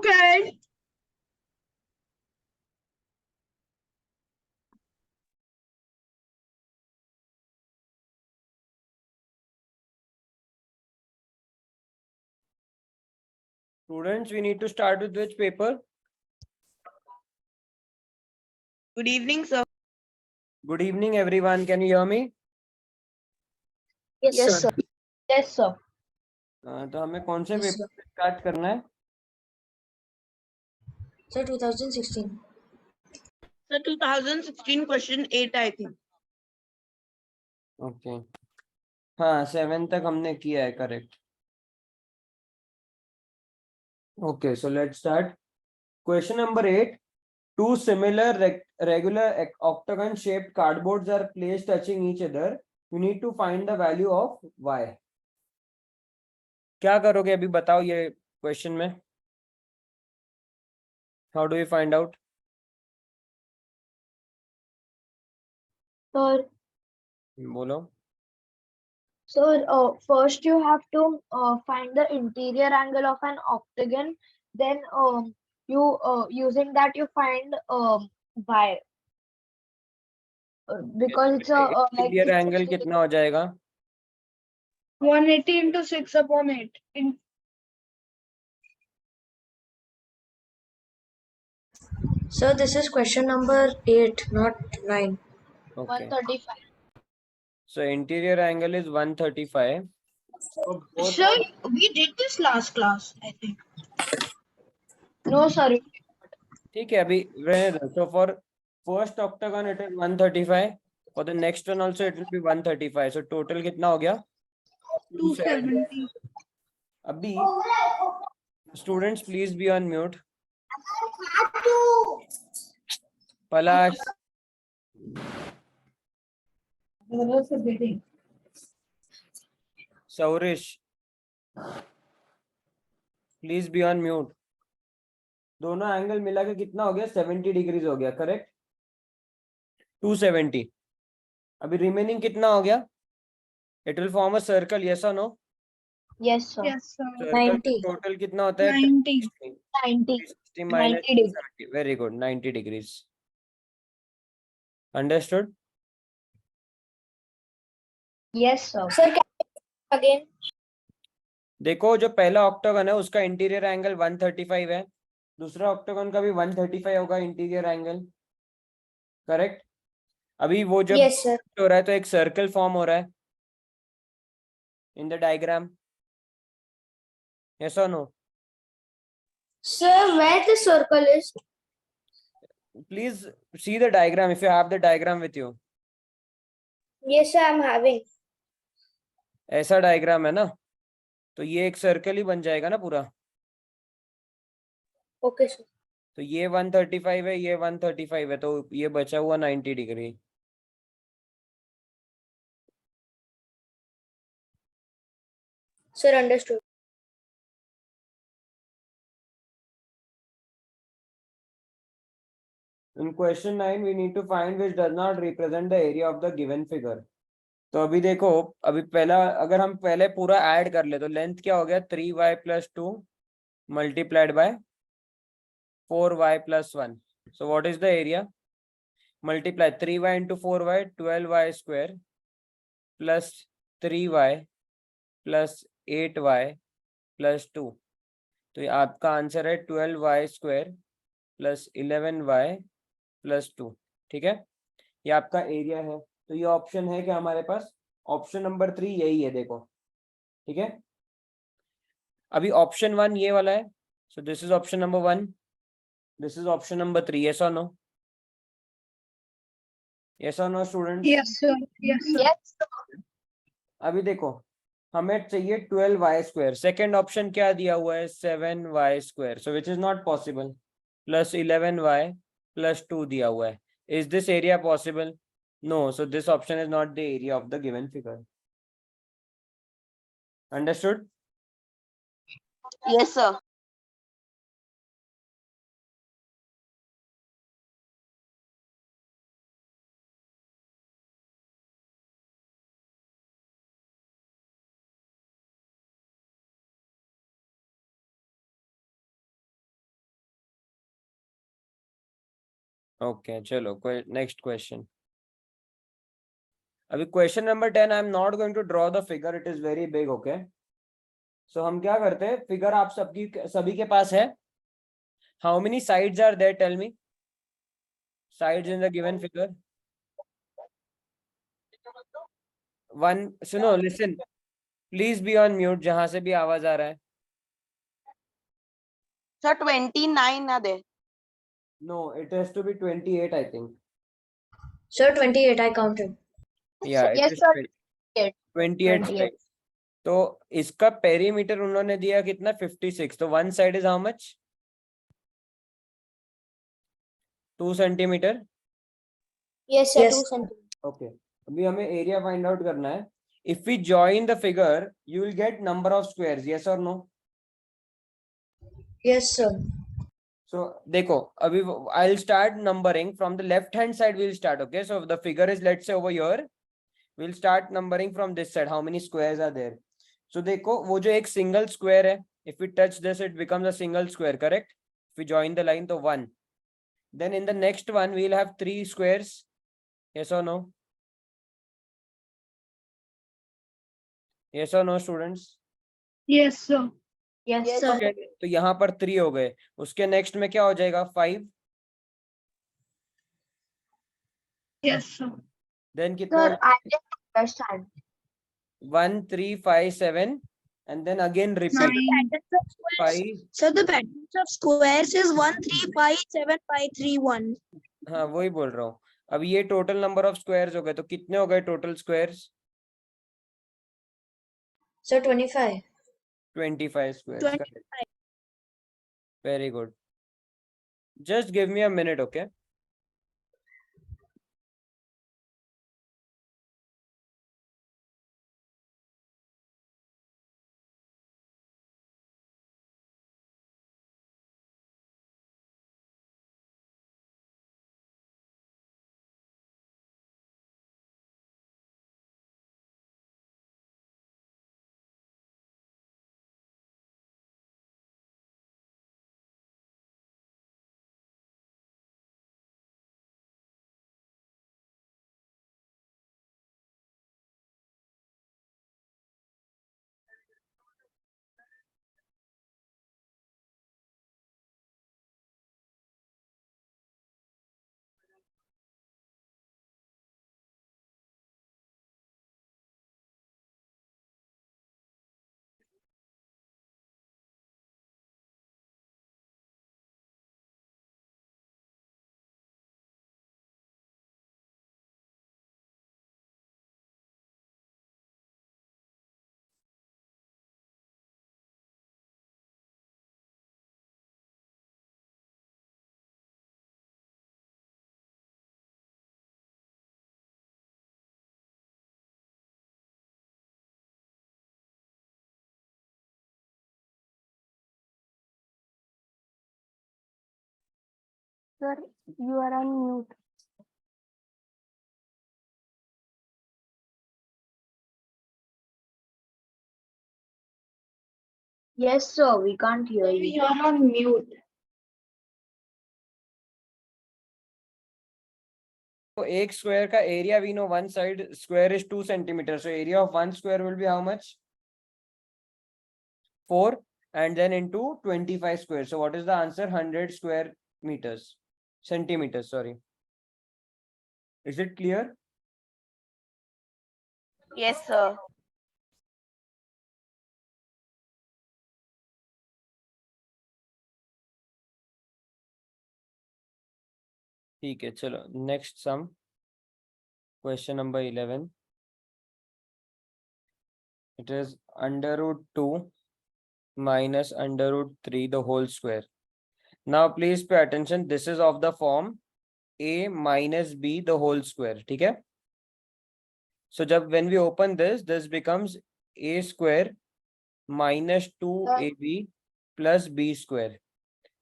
Present. Students, we need to start with which paper? Good evening, sir. Good evening, everyone. Can you hear me? Yes, sir. Yes, sir. तो हमें कौन से Yes, paper sir. से start करना है? Sir, 2016. Sir, 2016 question 8, I think. Okay हाँ 7 तक हमने किया है correct. Okay, so let's start. Question number 8. Two similar regular octagon-shaped cardboards are placed touching each other. You need to find the value of y. क्या करोगे अभी बताओ ये क्वेश्चन में? How do you find out? Sir, बोलो. sir, first you have to find the interior angle of an octagon. Then you using that you find y. Because it's a like interior it's angle कितना हो जाएगा? 180 into 6 upon 8. Sir, this is question number 8, not 9. Okay. 135. So interior angle is 135. So both Sir, we did this last class, I think. No, sir. ठीक है अभी रहने दो. So for first octagon it is 135. For the next one also it will be 135. So total कितना हो गया? 270. अभी students please be on mute. Palash. Saurish please be on mute. दोनों एंगल मिला के कितना हो गया? 70 डिग्रीज हो गया करेक्ट. 270. अभी रिमेनिंग कितना हो गया? It will form a circle. Yes और no? Yes, sir. Yes, sir. Circle 90. Total कितना होता है? 90. 90. 360 minus 90 degrees. 270. Very good. 90 degrees. Understood? Yes, sir. Sir, again. देखो जो पहला ऑक्टागन है उसका इंटीरियर एंगल 135 है. दूसरा ऑक्टागन का भी 135 होगा इंटीरियर एंगल. करेक्ट. अभी वो जब Yes, sir. हो रहा है तो एक सर्कल फॉर्म हो रहा है इन द डायग्राम. यस और no? Sir, where the circle is? Please see the diagram if you have the diagram with you. Yes, sir, I'm having. ऐसा डायग्राम है ना, तो ये एक सर्कल ही बन जाएगा ना पूरा. Okay, sir. तो ये 135 है, ये 135 है, तो ये बचा हुआ 90 degree. Sir, understood. In question 9 we need to find which does not represent the area of the given figure. तो अभी देखो, अभी पहला अगर हम पहले पूरा ऐड कर ले तो लेंथ क्या हो गया? 3y + 2 multiplied by 4y + 1. So what is the area? Multiply 3y into 4y, 12y square plus 3y plus 8y plus 2. तो ये आपका आंसर है 12y square plus 11y plus 2. ठीक है, ये आपका एरिया है. तो ये ऑप्शन है क्या हमारे पास? ऑप्शन नंबर 3 यही है. देखो ठीक है. अभी ऑप्शन 1 ये वाला है. So this is option number 1. This is option number 3. Yes और नो? यस और no student? Yes, sir. Yes, sir. Yes, sir. अभी देखो हमें चाहिए 12y स्क्वायर. सेकेंड ऑप्शन क्या दिया हुआ है? 7y square. So which is not possible. Plus 11y plus 2 दिया हुआ है. Is this area possible? No. So this option is not the area of the given figure. Understood? Yes, sir. Okay, चलो next question. अभी question number 10, I am not going to draw the figure, it is very big, okay? So हम क्या करते हैं, figure आप सभी के पास है. How many sides are there, tell me? Sides in the given figure. One, सुनो, listen. Please be on mute, जहां से भी आवाज आ रहा है. Sir, 29 are there. No, it has to be 28, I think. Sir, 28, I counted. Yeah, it Yes, is sir. 28 sides. तो इसका perimeter उन्होंने दिया कितना 56. तो one side is how much? 2 centimetre. Yes, sir. Yes. 2 centimeters. Okay, अभी हमें area find out करना है. If we join the figure you will get number of squares, yes और नो? Yes, sir. सो देखो, अभी I will start numbering from the left hand side. We will start, okay? So the figure is let's say over here. We will start numbering from this side. How many squares are there? So देखो, वो जो एक single square है, if we touch this it becomes a single square, correct? If we join the line तो 1. Then in the next one we will have 3 squares, yes or no? Yes or no, students? Yes, sir. Yes, Yes, sir. Okay, तो यहाँ पर 3 हो गए. उसके next में क्या हो जाएगा? 5. Yes, sir. Then कितना? Sir, I didn't understand. 1 3 5 7 and then again repeat. 5. So the patterns of squares is 1, 3, 5, 7, 5, 3, 1. हाँ, वही बोल रहा हूँ. अब ये टोटल नंबर ऑफ स्क्वायर्स हो गए. तो कितने हो गए total squares? Sir, 25. 25 squares. 25. Very good. Just give me a minute, okay? Sir, you are on mute. Yes, sir. We can't hear you. You are on mute. So एक square का area we know one side square is 2 centimeters. So area of one square will be how much? 4 and then into 25 square. So what is the answer? 100 square meters. Centimeters, sorry. Is it clear? Yes, sir. ठीक है, चलो next sum. Question number 11. It is under root 2 minus under root 3 the whole square. Now please pay attention. This is of the form a minus b the whole square. ठीक है? So जब when we open this becomes a square minus 2ab plus b square.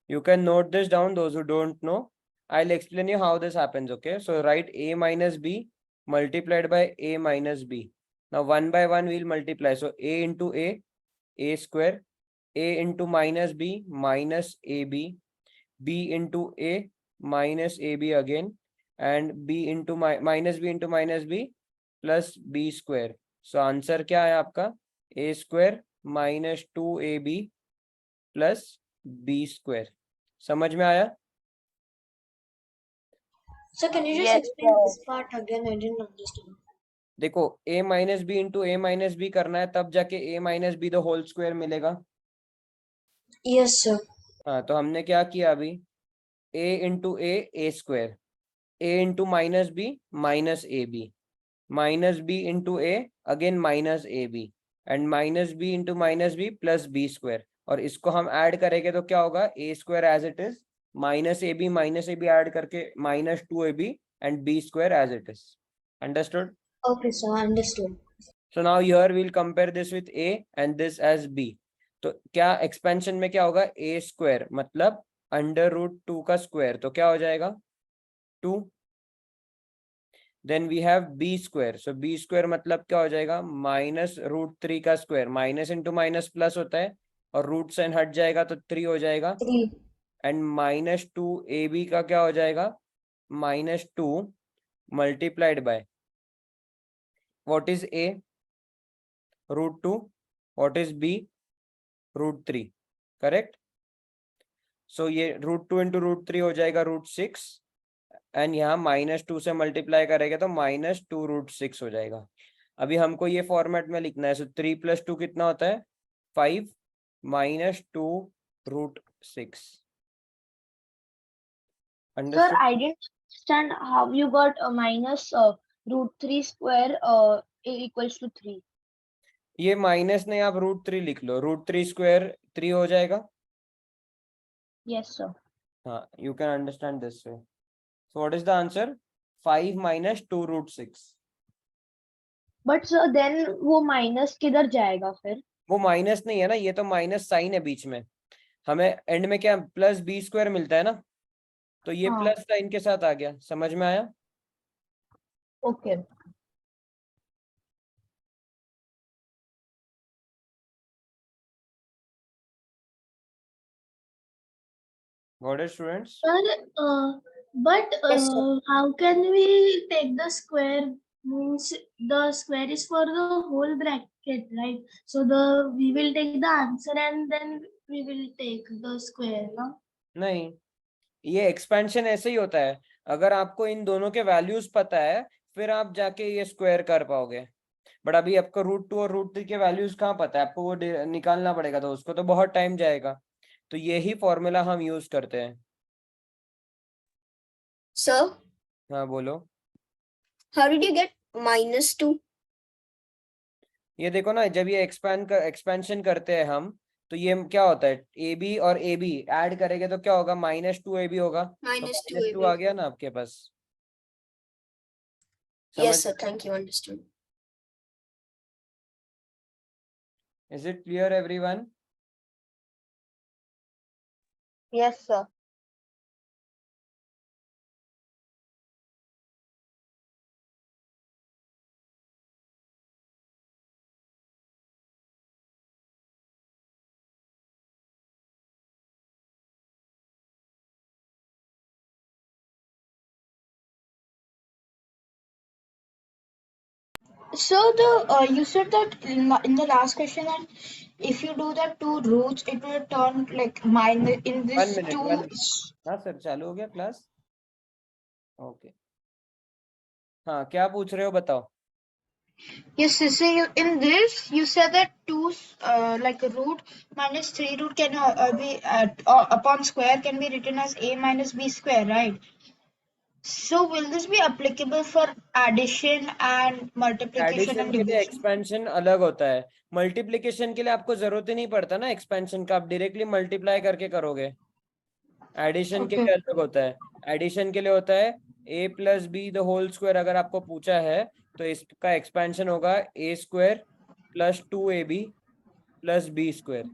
You can note this down, those who don't know. I'll explain you how this happens, okay? So write a minus b multiplied by a minus b. Now 1 by 1 we'll multiply. So a into a square, a into minus b minus ab, b into a minus AB again, and B into minus B into minus B plus B square. So answer क्या है आपका? A square minus 2AB plus B square. समझ में आया? So can you just Yes, explain sir. this part again? I didn't understand. देखो a minus b into a minus b करना है, तब जाके a minus b the whole square मिलेगा. Yes, sir. हाँ, तो हमने क्या किया अभी? a into a square, a into minus b minus ab, minus b into a again minus ab, and minus b into minus b plus b square. और इसको हम ऐड करेंगे तो क्या होगा? a square as it is minus ab add करके minus 2ab and b square as it is. Understood? Okay, sir, I understood. So now here we'll compare this with a and this as b. तो क्या expansion में क्या होगा? a square मतलब under root 2 का square, तो क्या हो जाएगा? 2. Then we have b square, so b square मतलब क्या हो जाएगा? माइनस रूट 3 का square. Minus into minus plus होता है, और रूट साइन हट जाएगा तो 3 हो जाएगा. 3. एंड माइनस 2 ab का क्या हो जाएगा? Minus 2 multiplied by what is a? Root 2. What is b? Root 3. Correct. So ये रूट 2 इंटू रूट 3 हो जाएगा रूट 6, एंड यहाँ माइनस 2 से मल्टीप्लाई करेंगे तो माइनस 2 रूट 6 हो जाएगा. अभी हमको ये फॉर्मेट में लिखना है. सो 3 प्लस 2 कितना होता है? 5 minus 2 root 6. Sir, understood? I didn't understand how you got a minus root 3 square equals to 3. ये माइनस नहीं, आप रूट 3 लिख लो. रूट 3 स्क्वायर 3 हो जाएगा. Yes, sir. हाँ, you can understand this way. So what is the answer? 5 minus 2 root 6. But sir, then वो minus किधर जाएगा फिर? वो माइनस नहीं है ना, ये तो माइनस साइन है बीच में. हमें एंड में क्या प्लस बी स्क्वायर मिलता है ना, तो ये हाँ. प्लस साइन के साथ आ गया. समझ में आया? Okay. Got it, students? Sir, but Yes, sir. how can we take the square? Means the square is for the whole bracket, right? So we will take the answer and then we will take the square, no? नहीं, ये expansion ऐसे ही होता है. अगर आपको इन दोनों के values पता है, फिर आप जाके ये स्क्वायर कर पाओगे. बट अभी आपको रूट 2 और रूट 3 के वैल्यूज कहाँ पता है? आपको वो निकालना पड़ेगा, तो उसको तो बहुत टाइम जाएगा. तो यही फॉर्मूला हम यूज करते हैं. Sir, हाँ बोलो. how did you get -2? ये देखो ना, जब ये एक्सपेंशन करते हैं हम, तो ये क्या होता है? ए बी और ए बी ऐड करेंगे तो क्या होगा? माइनस 2 AB होगा. -2 2 आ गया ना आपके पास. Yes, sir. Thank you. Understood. Is it clear, everyone? Yes, sir. So you said that in the last question that if you do the two roots, it will turn like minus in 1 this minute, two. 1 minute. हाँ sir, चालू हो गया class? Okay. हाँ, क्या पूछ रहे हो बताओ. Yes, so in this you said that 2 like a root minus 3 root can be upon square can be written as a minus b square, right? So will this be applicable for addition and multiplication addition and के लिए division? Expansion अलग होता है. Multiplication के लिए आपको जरूरत ही नहीं पड़ता ना एक्सपेंशन का, आप डायरेक्टली मल्टीप्लाई करके करोगे. एडिशन के लिए अलग होता है. एडिशन के लिए होता है a plus b the whole square. अगर आपको पूछा है तो इसका एक्सपेंशन होगा a square plus 2ab plus b square.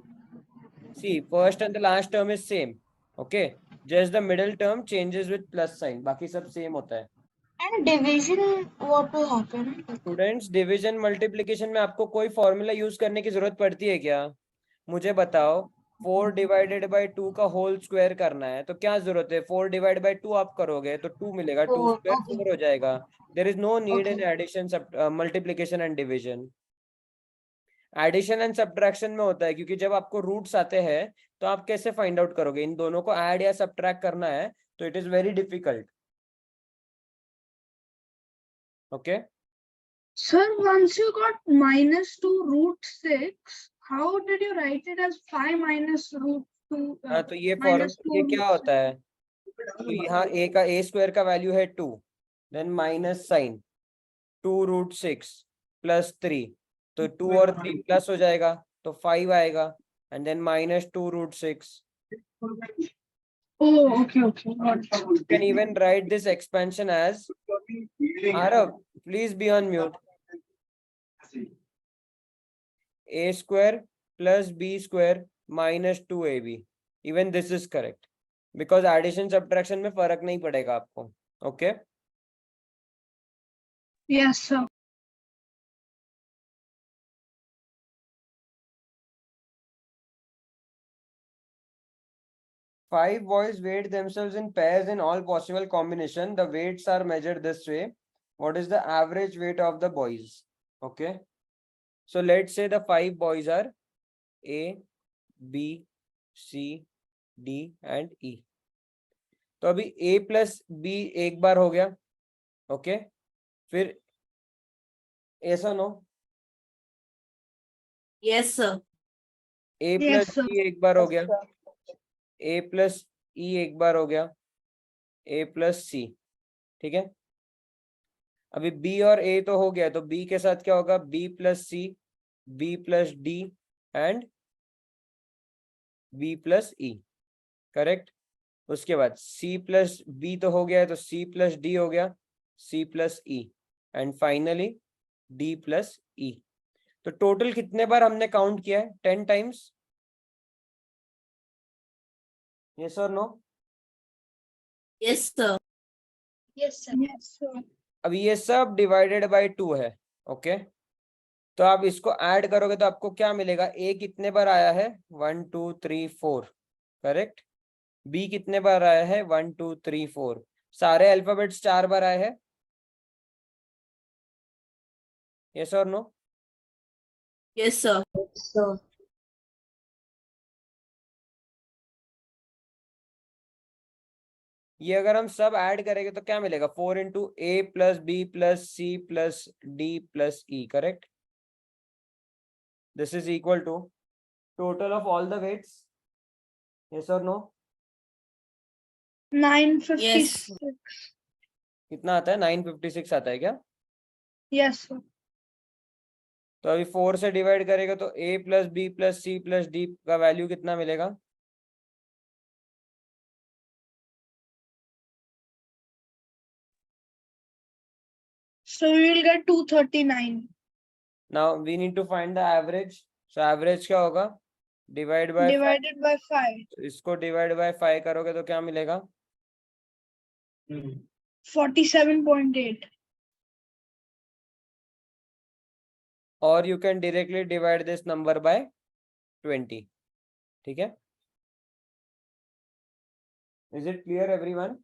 See, first and the last term is same. Okay, just the middle term changes with plus sign, बाकी सब same होता है. And division, what will happen? Students, division multiplication में आपको कोई formula use करने की जरूरत पड़ती है क्या? मुझे बताओ. 4 डिवाइडेड बाई 2 का होल स्क्वायर करना है तो क्या जरूरत है, 4 डिवाइड बाई 2 आप करोगे तो 2 मिलेगा, 2 Four, स्क्वायर okay. 4 हो जाएगा. There is no need in Okay. Addition, multiplication and division. Addition and subtraction में होता है क्योंकि जब आपको रूट्स आते हैं तो आप कैसे फाइंड आउट करोगे, इन दोनों को ऐड या सब्ट्रैक्ट करना है तो it is very difficult. Okay Sir, once you got -2√6, how did you write it as 5 minus root 2? हाँ तो ये minus 2 ये क्या root होता है, तो यहाँ a स्क्वायर का वैल्यू है 2, देन माइनस साइन 2√6 प्लस 3, तो 2 और 3 प्लस हो जाएगा तो 5 आएगा, and then minus 2√6. Oh, okay, okay. Got it. You can even write this expansion as, Arav, please be on mute. A square plus b square minus 2ab. Even this is correct because addition subtraction में फर्क नहीं पड़ेगा आपको. Okay. Yes, sir. Five boys weighed themselves in pairs in all possible combination. The weights are measured this way. What is the average weight of the boys? Okay. So let's say the 5 boys are A, B, C, D and E. तो अभी A plus B एक बार हो गया. Okay फिर ऐसा no, Yes, sir. A Yes, plus sir. B एक बार हो गया, A plus E एक बार हो गया, A plus C. ठीक है, अभी B और A तो हो गया, तो B के साथ क्या होगा, B plus C, B plus D and B plus E. Correct. उसके बाद C plus B तो हो गया है, तो C plus D हो गया, C plus E and finally D plus E. तो टोटल कितने बार हमने काउंट किया है, 10 टाइम्स. यस और no? Yes, sir. Yes, sir. Yes, sir. अब ये सब डिवाइडेड बाय 2 है. ओके तो आप इसको ऐड करोगे तो आपको क्या मिलेगा, A कितने बार आया है, 1 2 3 4. करेक्ट. B कितने बार आया है, 1 2 3 4. सारे अल्फाबेट्स 4 बार आए हैं. यस और नो? Yes, sir. So, ये अगर हम सब ऐड करेंगे तो क्या मिलेगा, 4 into A plus B plus C plus D plus E. Correct. This is equal to total of all the weights. Yes और नो? 956. कितना आता है, 956 आता है क्या? Yes, sir. तो अभी 4 से डिवाइड करेगा तो A plus B plus C plus D का वैल्यू कितना मिलेगा, So we will get 239. Now we need to find the average. So average क्या होगा, डिवाइड बाय 5. Divided by 5. तो इसको डिवाइड बाय 5 करोगे तो क्या मिलेगा, 47.8. और you can directly divide this number by 20. ठीक है. Is it clear everyone?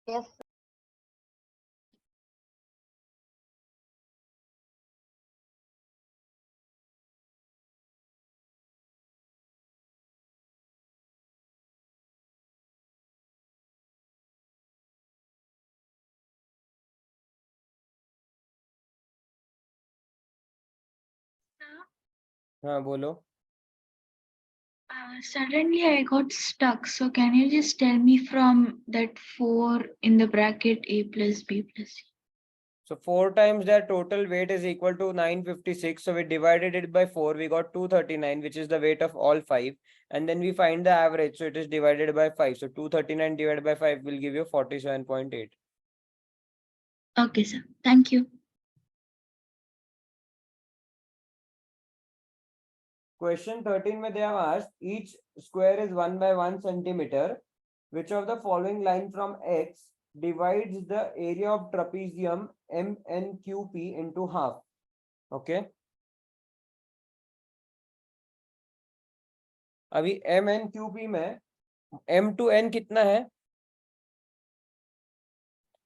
Yes. हाँ बोलो. Suddenly I got stuck. So can you just tell me from that 4 in the bracket A plus B plus C? So 4 times their total weight is equal to 956. So we divided it by 4. We got 239, which is the weight of all 5. And then we find the average. So it is divided by 5. So 239 divided by 5 will give you 47.8. Okay, sir. Thank you. Question 13 में they have asked, each square is 1 by 1 centimeter. Which of the following line from X divides the area of trapezium MNQP into half? Okay. अभी MNQP में M to N कितना है?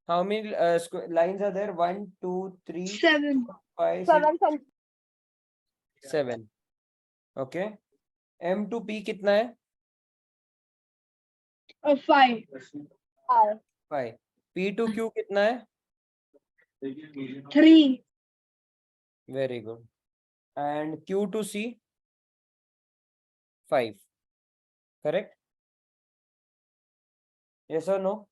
How many lines are there? 1, 2, 3, 7. 5, 6, 7. Okay. M to P कितना है? 5. 5. P to Q कितना है? 3. Very good. And Q to C? 5. Correct? Yes or no?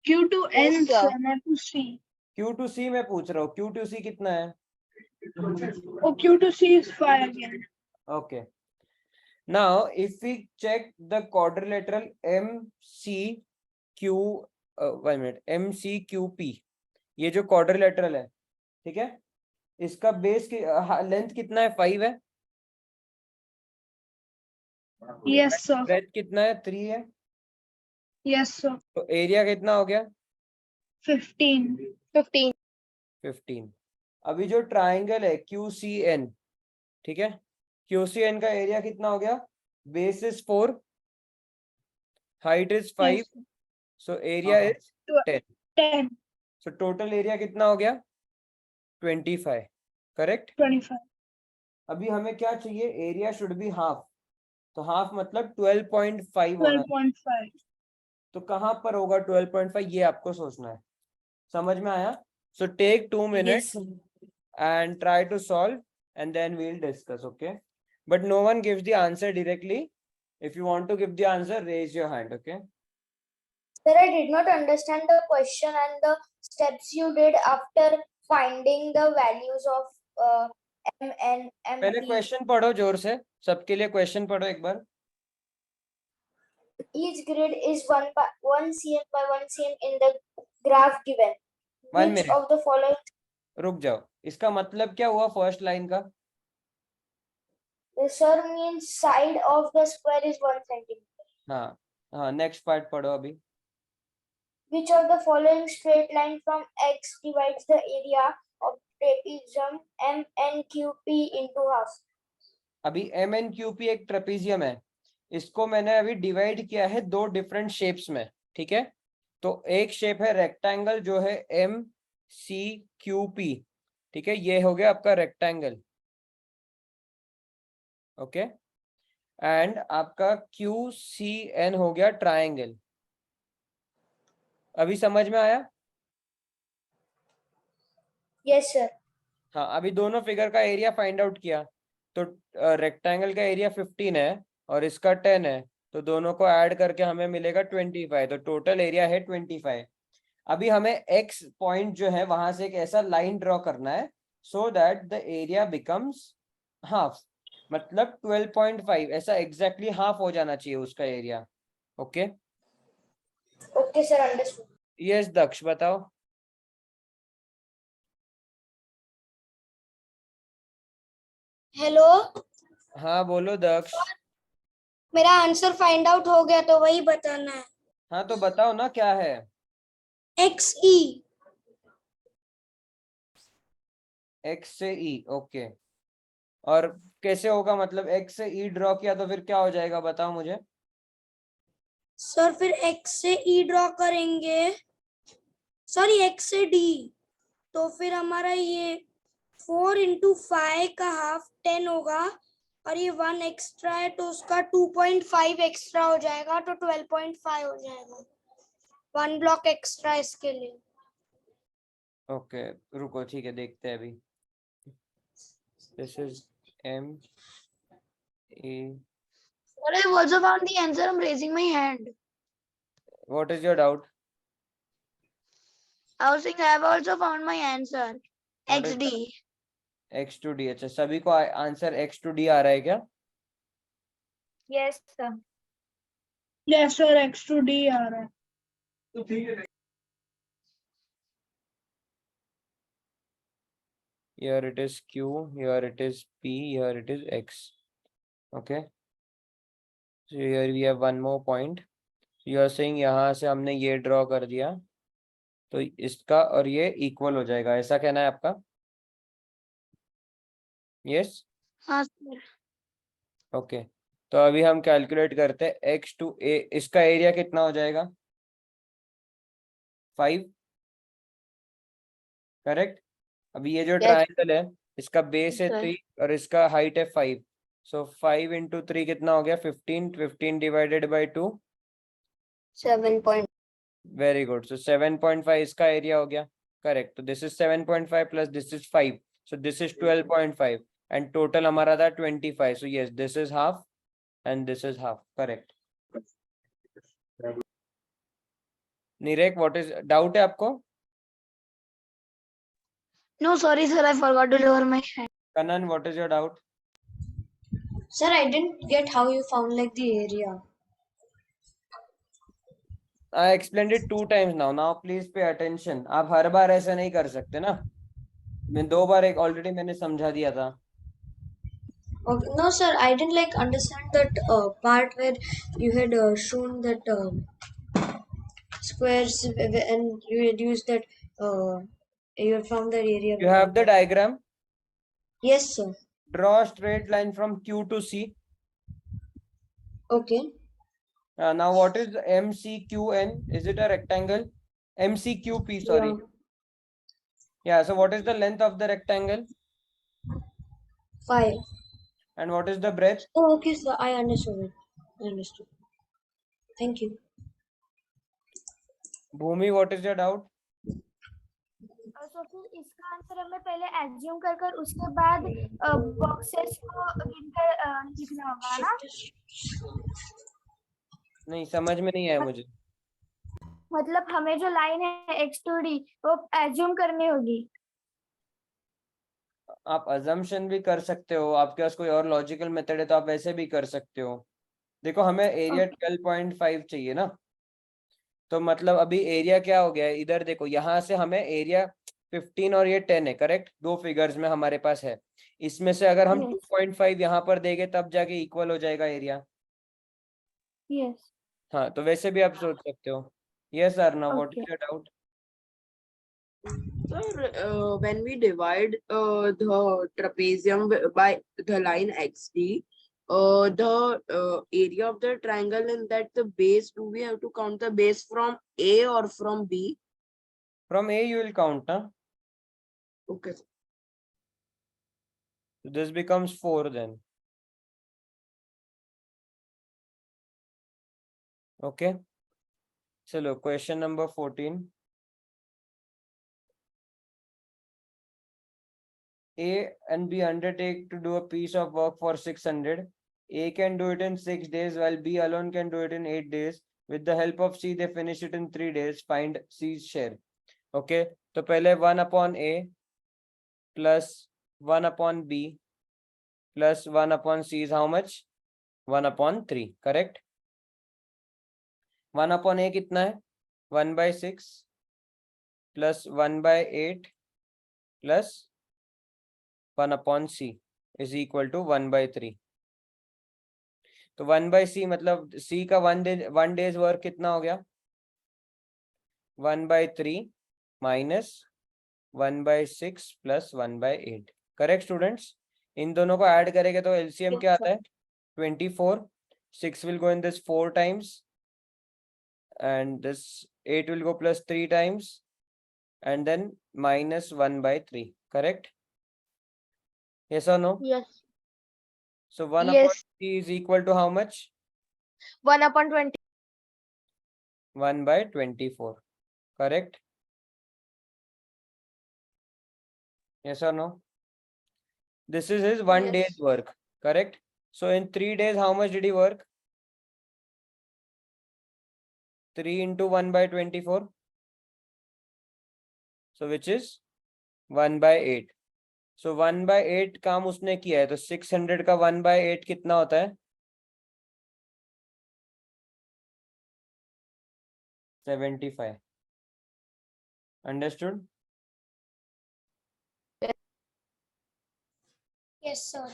Q to N, Yes, sir, sir. not to C. Q to C मैं पूछ रहा हूँ. Q to C कितना है? Oh, Q to C is 5 again. Okay. Now, if we check the quadrilateral MCQ, 1 minute, MCQP, ये जो quadrilateral है, ठीक है? इसका बेस की लेंथ कितना है? 5 है. Yes, sir. ब्रेथ कितना है? 3 है. Yes, sir. तो एरिया कितना हो गया? 15. 15. अभी जो ट्राइंगल है QCN, ठीक है, QCN का एरिया कितना हो गया? Base is 4, height is 5, Yes, sir. So area is 10. 10. So total area कितना हो गया? 25. करेक्ट? 25. अभी हमें क्या चाहिए? Area should be half. तो हाफ मतलब 12.5 होना. 12.5. तो कहाँ पर होगा 12.5? ये आपको सोचना है. समझ में आया? So take 2 minutes and try to solve, and then we'll discuss. Okay, but no one gives the answer directly. If you want to give the answer, raise your hand. Okay. Sir, I did not understand the question and the steps you did after finding the values of M and M. पहले question पढ़ो जोर से. सबके लिए question पढ़ो एक बार. Each grid is 1 cm by 1 cm in the graph given. 1 Which minute. of the following? रुक जाओ. इसका मतलब क्या हुआ फर्स्ट लाइन का? The sir means side of the square is 1 centimeter. हाँ हाँ, नेक्स्ट पार्ट पढ़ो अभी. Which of the following straight line from X divides the area of trapezium MNQP into half? अभी MNQP एक ट्रेपेजियम है. इसको मैंने अभी डिवाइड किया है 2 डिफरेंट शेप्स में. ठीक है, तो एक शेप है रेक्टेंगल जो है MCQP. ठीक है, ये हो गया आपका रेक्टेंगल. ओके, एंड आपका QCN हो गया ट्रायंगल. अभी समझ में आया? Yes, sir. हाँ, अभी दोनों फिगर का एरिया फाइंड आउट किया. तो रेक्टेंगल का एरिया 15 है और इसका 10 है, तो दोनों को ऐड करके हमें मिलेगा 25. तो टोटल एरिया है 25. अभी हमें एक्स पॉइंट जो है वहां से एक ऐसा लाइन ड्रॉ करना है so that the area becomes half. मतलब 12.5 ऐसा एग्जैक्टली हाफ हो जाना चाहिए उसका area. Okay. Okay, sir, understood. Yes Daksh बताओ. हेलो, हाँ बोलो दक्ष. मेरा आंसर फाइंड आउट हो गया तो वही बताना है. हाँ तो बताओ ना क्या है. XE. एक्स से ई. ओके, और कैसे होगा? मतलब एक्स से ई ड्रॉ किया तो फिर क्या हो जाएगा बताओ मुझे. सर फिर X से E ड्रॉ करेंगे, सॉरी X से D, तो फिर हमारा ये 4 into 5 का हाफ 10 होगा और ये 1 एक्स्ट्रा है तो उसका 2.5 एक्स्ट्रा हो जाएगा तो 12.5 हो जाएगा. 1 ब्लॉक एक्स्ट्रा इसके लिए. ओके रुको, ठीक है, देखते हैं अभी. This is M A. Sir, I've also found the answer. I'm raising my hand. What is your doubt? I was saying I've also found my answer. What is XD. X to D. अच्छा, सभी को answer X to D आ रहा है क्या? Yes, sir. Yes, sir. X to D आ रहा है. Here it is Q, here it is P, here it is X. Okay, so here we have one more point. You are saying यहाँ से हमने ये draw कर दिया तो इसका और ये इक्वल हो जाएगा, ऐसा कहना है आपका? यस. हाँ सर. ओके, तो अभी हम कैलकुलेट करते हैं x to a, इसका एरिया कितना हो जाएगा 5, करेक्ट। अभी ये जो ट्राइंगल है इसका बेस है 3 और इसका हाइट है 5, सो 5 into 3 कितना हो गया 15, 15 divided by 2 7 point. Very good, so 7.5 इसका एरिया हो गया, करेक्ट। तो this is 7.5 plus this is 5, so this is 12.5 and total हमारा था 25, so yes this is half and this is half, correct. Nirek what is doubt है आपको? No, sorry, sir. I forgot to lower my hand. Kanan what is your doubt? Sir, I didn't get how you found like the area. I explained it 2 times now. Now please pay attention. आप हर बार ऐसा नहीं कर सकते ना, मैं 2 बार एक already मैंने समझा दिया था। Okay. No, sir, I didn't like understand that part where you had shown that squares and you had used that you had found the area. You have the diagram. Yes, sir. Draw a straight line from Q to C. Okay. Now what is MCQN? Is it a rectangle? MCQP, sorry. Yeah, so what is the length of the rectangle 5. and what is the breadth? Oh, okay, sir. I understood it. I understood. Thank you. Bhumi, what is your doubt? तो फिर इसका answer हमें पहले assume कर कर उसके बाद boxes को गिनकर लिखना होगा ना? नहीं समझ में नहीं आया मुझे। मतलब हमें जो लाइन है x to d वो एज्यूम करनी होगी। आप अजम्पशन भी कर सकते हो, आपके पास कोई और लॉजिकल मेथड है तो आप वैसे भी कर सकते हो। देखो हमें एरिया 12.5 चाहिए ना, तो मतलब अभी एरिया क्या हो गया है, इधर देखो यहाँ से हमें एरिया 15 और ये 10 है, करेक्ट। 2 फिगर्स में हमारे पास है, इसमें से अगर हम 2.5 यहाँ पर देंगे तब जाके इक्वल हो जाएगा एरिया। यस। हाँ, तो वैसे भी आप सोच सकते हो। Yes Arnav, what is your doubt? Sir, when we divide the trapezium by the line XD, the area of the triangle in that the base, do we have to count the base from A or from B? From A you will count, huh? Okay. So this becomes 4 then. Okay. Chalo, question number 14. A and B undertake to do a piece of work for 600. A can do it in 6 days while B alone can do it in 8 days. With the help of C, they finish it in 3 days. Find C's share. Okay. तो पहले 1 upon A plus 1 upon B plus 1 upon C is how much? 1 upon 3. Correct? 1 upon A कितना है? 1/6 plus 1/8 plus 1 upon C is equal to 1/3. तो 1/C मतलब C का 1 days work कितना हो गया? 1/3 minus 1/6 plus 1/8. Correct students? इन दोनों को ऐड करेंगे तो एलसीएम क्या आता है? 24. 6 will go in this 4 times and this 8 will go plus 3 times and then minus 1/3. Correct? Yes or no? Yes. So 1 Yes. upon 3 is equal to how much? 1 upon 20. 1/24. Correct? Yes or no? This is his 1 day's work. Correct? So in 3 days, how much did he work? 3 into 1/24. So which is 1/8. So 1/8 काम उसने किया है, तो 600 का 1/8 कितना होता है? 75. Understood? Yes, sir.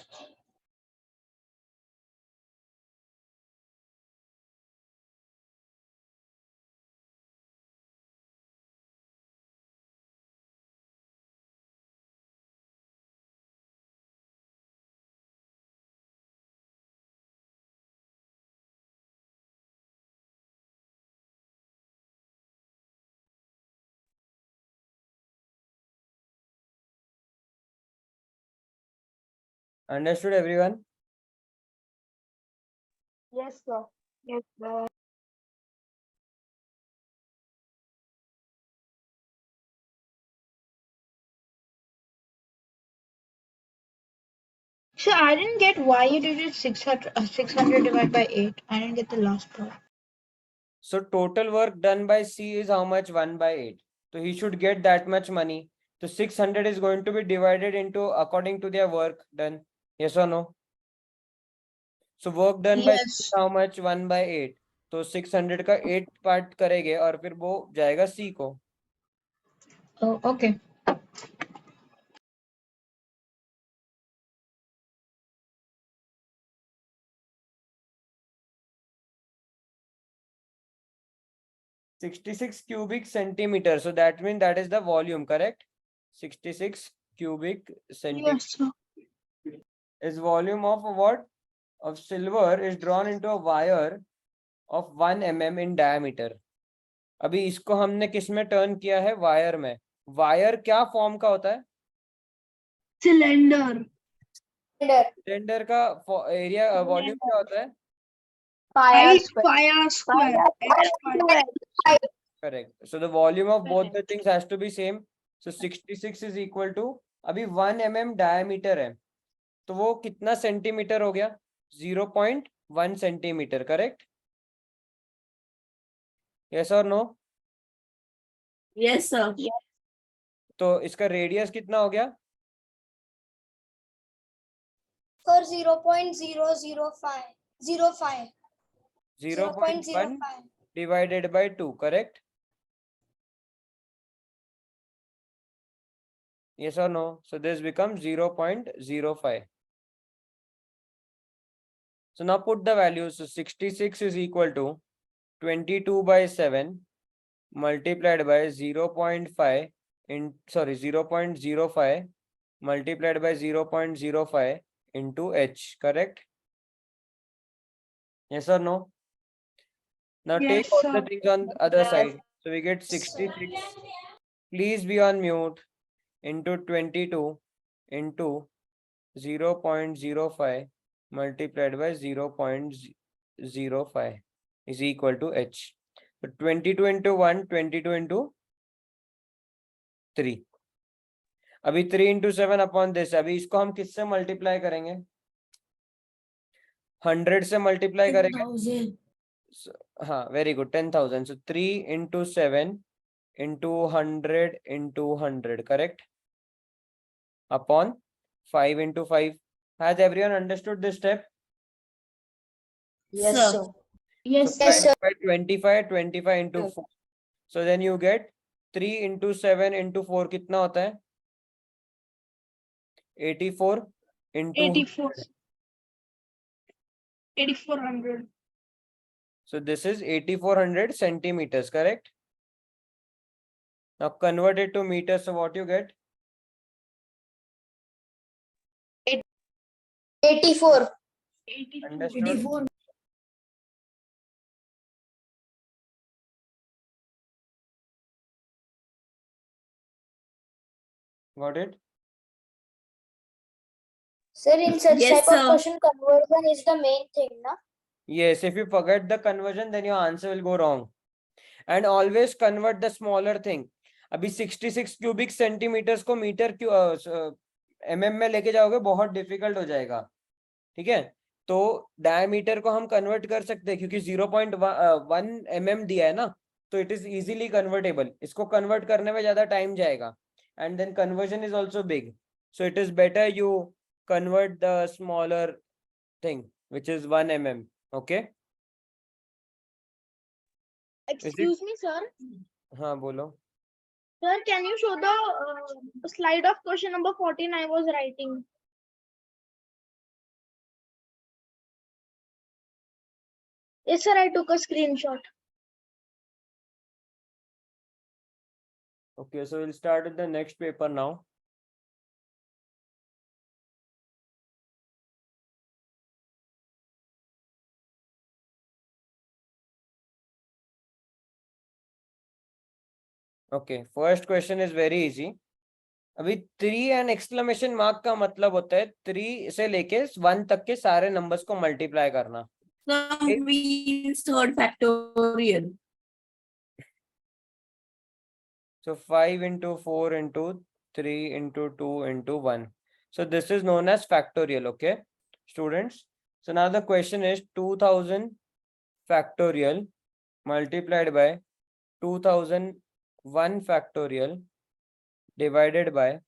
Understood, everyone? Yes, sir. Yes, sir. So I didn't get why you did it 600 divided by 8. I didn't get the last part. So total work done by C is how much? 1 by 8. So he should get that much money. So 600 is going to be divided into according to their work done. Yes or no? So work done by C is Yes. how much? 1 by 8. तो 600 का 8 part करेंगे और फिर वो जाएगा C को. Oh, okay. $66 cubic centimeter. So that means that is the volume, correct? 66 cubic centimeter Yes, sir. is volume of what? Of silver is drawn into a wire of 1 mm in diameter. अभी इसको हमने किस में turn किया है? Wire में. Wire क्या form का होता है? Cylinder. सिलेंडर का एरिया वॉल्यूम क्या होता है? Pi Pi r square. H pi. Correct. So the volume of both the things has to be same. So 66 is equal to अभी 1 mm diameter है तो वो कितना सेंटीमीटर हो गया? 0.1 सेंटीमीटर. करेक्ट? यस और नो? Yes, sir. तो इसका रेडियस कितना हो गया? For 0.005. 05. 0.1 divided by 2. Correct? Yes or no? So this becomes 0.05. So now put the values. So 66 is equal to 22 by 7 multiplied by 0.5 in 0.05 multiplied by 0.05 into h. Correct? Yes or no? Now Yes, take all the sir. things on the other side. So we get 66. Please be on mute. Into 22 into 0.05 multiplied by 0.05 is equal to h. So 22 into 1, 22 into 3. अभी 3 into 7 upon this. अभी इसको हम किससे multiply करेंगे? 100 से multiply करेंगे. हाँ, very good. 10,000. So 3 into 7 into 100 into 100. Correct? Upon 5 into 5. Has everyone understood this step? Yes, Sir. sir. Yes, So Yes, sir. 25 into 4. So then you get 3 into 7 into 4 कितना होता है? 84 into 84. 8400. So this is 8400 centimeters, correct? Now convert it to meters. So what you get? 84. 84. Understood? Got it? Sir, in such Yes, type of sir. question, conversion is the main thing, na? Yes, if you forget the conversion, then your answer will go wrong. And always convert the smaller thing. अभी 66 cubic centimeters को metre mm में लेके जाओगे बहुत difficult हो जाएगा. ठीक है? तो डायमीटर को हम कन्वर्ट कर सकते हैं क्योंकि 0.1 mm दिया है ना, तो इट इज इजीली कन्वर्टेबल. इसको कन्वर्ट करने में ज्यादा टाइम जाएगा and then conversion is also big. So it is better you convert the smaller thing which is 1 mm. Okay? Excuse me, sir. हाँ बोलो. Sir, can you show the slide of question number 14 I was writing? Yes, sir, I took a screenshot. Okay, so we'll start with the next paper now. Okay, first question is very easy. अभी 3 and exclamation mark का मतलब होता है 3 से लेके 1 तक के सारे नंबर्स को मल्टीप्लाई करना. Means third factorial. So 5 into 4 into 3 into 2 into 1. So this is known as factorial, okay, students? So now the question is 2000 factorial multiplied by 2001 factorial divided by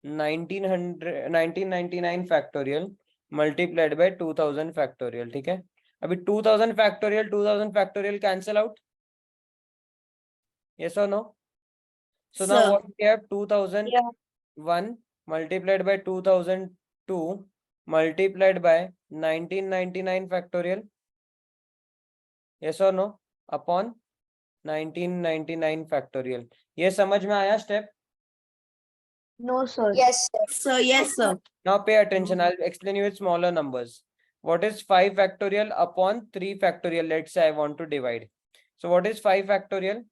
1999 factorial multiplied by 2000 factorial. ठीक है, अभी 2000 factorial cancel out, yes or no? So now Sir. what we have, 2001 multiplied by 2002 multiplied by 1999 factorial, yes or no, upon 1999 factorial. ये समझ में आया step? No, sir. Yes, sir. Sir, yes, sir. Now pay attention, I'll explain you with smaller numbers. What is 5 factorial upon 3 factorial? Let's say I want to divide. So what is 5 factorial?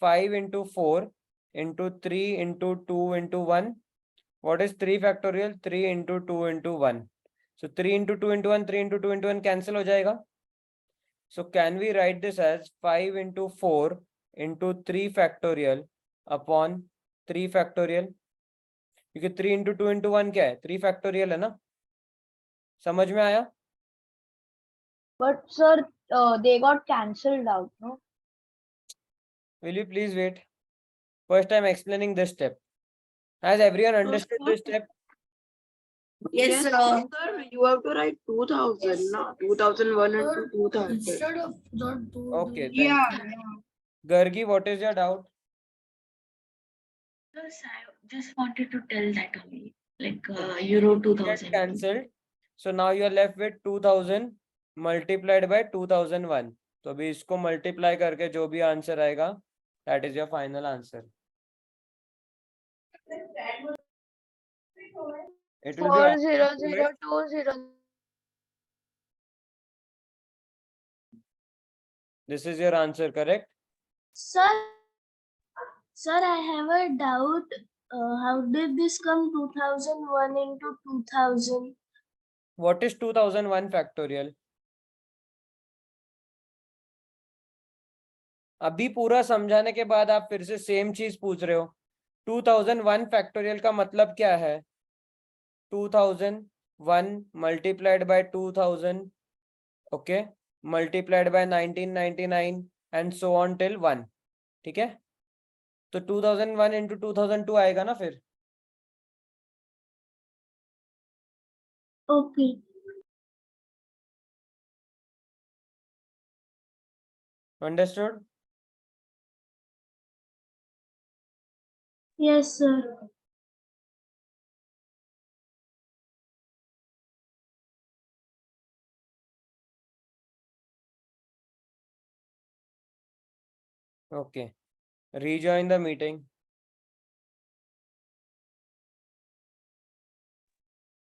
5 into 4 into 3 into 2 into 1. What is 3 factorial? 3 into 2 into 1. So 3 into 2 into 1, 3 into 2 into 1 cancel हो जाएगा. So can we write this as 5 into 4 into 3 factorial upon 3 factorial? क्योंकि 3 into 2 into 1 क्या है? 3 factorial है ना? समझ में आया? But sir, they got cancelled out, no? Will you please wait? First I'm explaining this step. Has everyone understood this step? Yes, sir. Sir, you have to write 2000, no? 2001 into 2000. Instead of not do Okay, thank Yeah. you. Gargi, what is your doubt? Yes, I just wanted to tell that only. Like you wrote Get 2000. cancelled. So now you are left with 2000 multiplied by 2001. तो अभी इसको multiply करके जो भी answer आएगा, that is your final answer. It will be 40020. This is your answer, correct? Sir, I have a doubt. How did this come 2001 into 2000? What is 2001 factorial? अभी पूरा समझाने के बाद आप फिर से सेम चीज पूछ रहे हो. 2001 फैक्टोरियल का मतलब क्या है? 2001 multiplied by 2000, okay, multiplied by 1999 and so on till 1. ठीक है, तो 2001 into 2002 आएगा ना फिर. Okay. Understood? Yes, sir. Okay, rejoin the meeting.